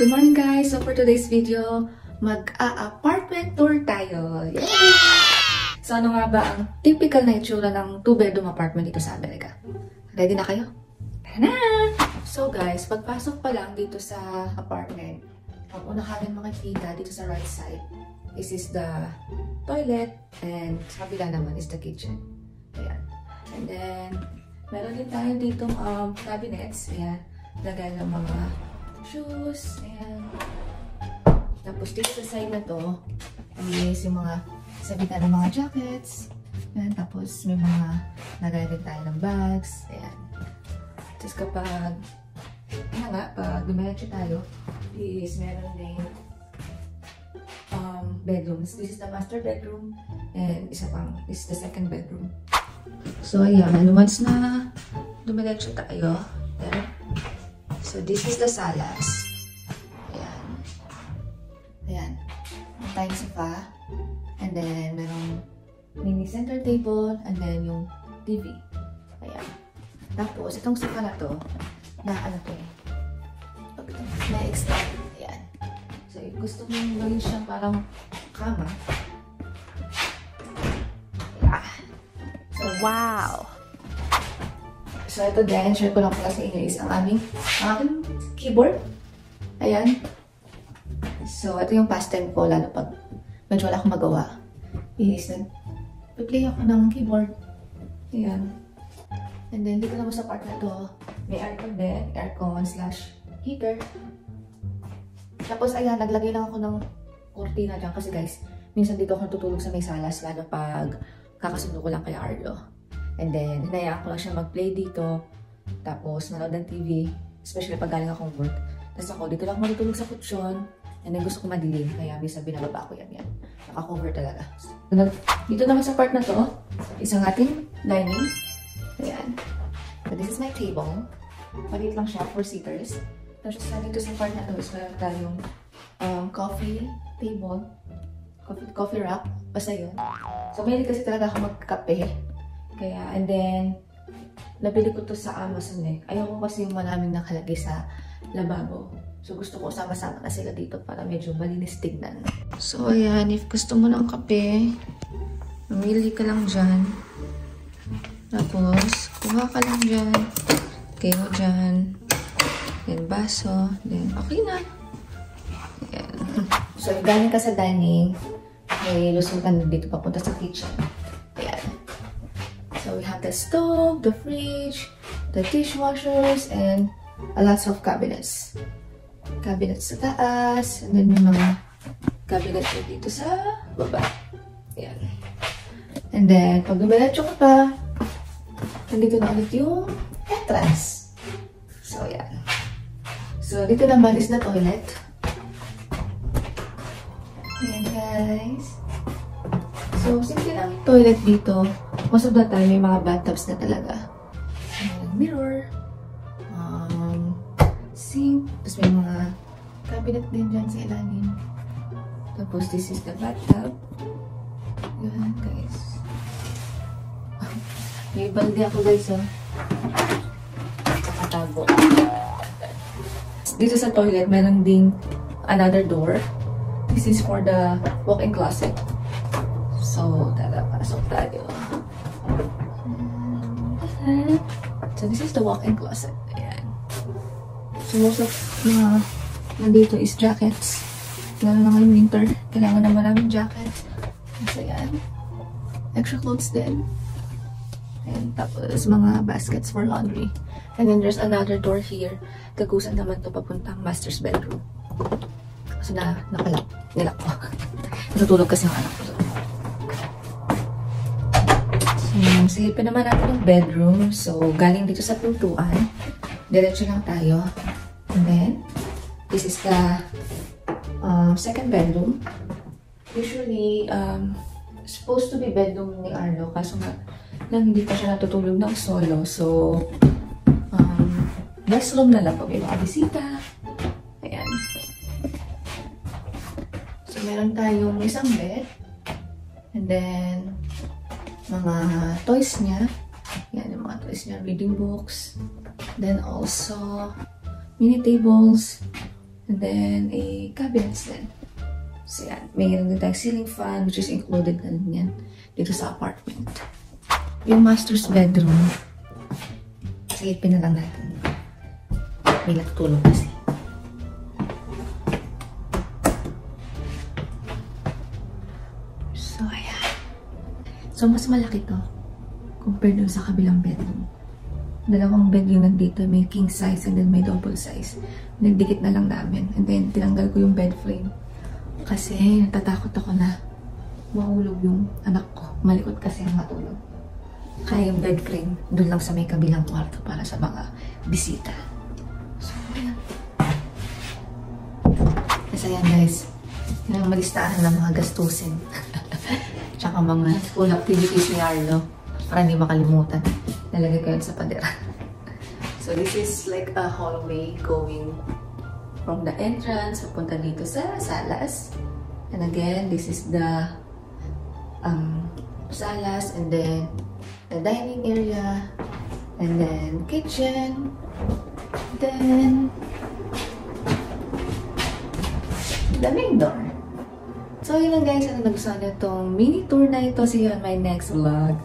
Good morning guys! So for today's video, mag-apartment tour tayo! Yay! So ano nga ba ang typical na itsura ng 2-bedroom apartment dito sa Amerika? Ready na kayo? Tara na! So guys, pagpasok pa lang dito sa apartment, ang una kami makikita dito sa right side, this is the toilet and sa kabila naman is the kitchen. Ayan. And then, meron din tayo dito cabinets. Ayan. Lagay ng mga shoes. Ayan. Tapos dito sa side na to, is yung mga sabitan ng mga jackets. Ayan. Tapos may mga lagay din tayo ng bags. Ayan. Tapos kapag, pag dumiretso tayo, is meron din bedrooms. This is the master bedroom and isa pang is the second bedroom. So ayan, once na dumiretso tayo, there. So this is the salas. Ayan. Ayan. May tayong sofa. And then merong mini center table and then yung TV. Ayan. Tapos itong sofa na to, na ano to eh, na extend. Ayan. So if gusto mong gawin siyang parang kama. Yeah. So, wow! So ito din, share ko lang pala sa inyo is ang aking keyboard. Ayan. So ito yung pastime ko, lalo pag medyo wala akong magawa. Is nag-play ako ng keyboard. Ayan. And then dito naman sa part na to, may aircon din, aircon/heater. Tapos ayan, naglagay lang ako ng kurtina dyan kasi guys, minsan dito ako natutulog sa may salas, lalo pag kakasundo ko lang kay Arlo. And then, hinayaan ko lang siya mag-play dito. Tapos, manood ng TV. Especially pag galing akong work. Tapos ako, dito lang ako matutulog sa kutsyon. And then, gusto ko madilim. Kaya, minsan binababa ko yan. Naka-cover talaga. Dito naman sa part na to, isang ating dining. Ayan. So, this is my table. Maliit lang siya, 4-seaters. Tapos, dito sa part na to, is meron tayong coffee table. Coffee rack. Basta yun. So, mahilig kasi talaga ako magkape. Kaya, and then, nabili ko to sa Amazon eh. Ayoko kasi yung maraming nakalagay sa lababo. So, gusto ko sama-sama na sila dito para medyo malinis tignan. So, ayan. If gusto mo ng kape, mamili ka lang dyan. Tapos, kuha ka lang dyan. Okay mo dyan. Then, baso. Then, okay na. Ayan. So, if galing ka sa dining, may lusutan dito papunta sa kitchen. Ayan. So, we have the stove, the fridge, the dishwashers, and a lots of cabinets. Cabinets sa taas, and then may mga cabinets dito sa baba. Ayan. And then, pag dumiretso ka pa, nandito na ulit yung entrance. So, ayan. So, dito naman is the toilet. Ayan, guys. So, simple lang yung toilet dito. Most of the time, may mga bathtubs na talaga. Mirror. Sink. Tapos may mga cabinet din dyan sa ilalim. Tapos, this is the bathtub. Yan, guys. May balde ako, guys, oh. Nakatago. Dito sa toilet, meron ding another door. This is for the walk-in closet. So, tara, pasok tayo. So, this is the walk-in closet. Ayan. So, most of mga nandito is jackets. Lalo na ngayong winter. Kailangan na maraming jacket. So, ayan. Extra clothes din. And tapos, mga baskets for laundry. And then, there's another door here. Tagusan naman to papuntang master's bedroom. So, nakalak. Nilak ko. Natutulog kasi yung anak ko. So, silipin naman natin yung bedroom. So, galing dito sa pintuan. Diretso lang tayo. And then, this is the second bedroom. Usually, supposed to be bedroom ni Arlo. Kaso nga, lang hindi pa siya natutulog ng solo. So, guest room na lang pag may mga bisita. Ayan. So, meron tayong isang bed. And then, mga toys niya. Yan, yung mga toys niya. Reading books. Then also, mini tables. And then, a cabinets din. So, yan. Mayroon din tayong ceiling fan, which is included na din yan dito sa apartment. Yung master's bedroom, silipin na lang natin. May natutulog kasi. So, ayan. So, mas malaki to compared dun sa kabilang bedroom. Dalawang bed yung nandito. May king size and then may double size. Nagdikit na lang namin. And then, tinanggal ko yung bed frame. Kasi, natatakot ako na mahulog yung anak ko. Malikot kasi ang matulog. Kaya yung bed frame, doon lang sa may kabilang kwarto para sa mga bisita. So, ayan. Kasi ayan guys, yun ang malistahan ng mga gastusin. Tsaka mga school activities ni Arlo. Para hindi makalimutan. Nalagay ko yun sa padera. So, this is like a hallway going from the entrance, papunta dito sa salas. And again, this is the salas, and then the dining area, and then kitchen, then the main door. So, yun lang guys, ano nagustuhan nyo itong mini tour na ito. See you on my next vlog.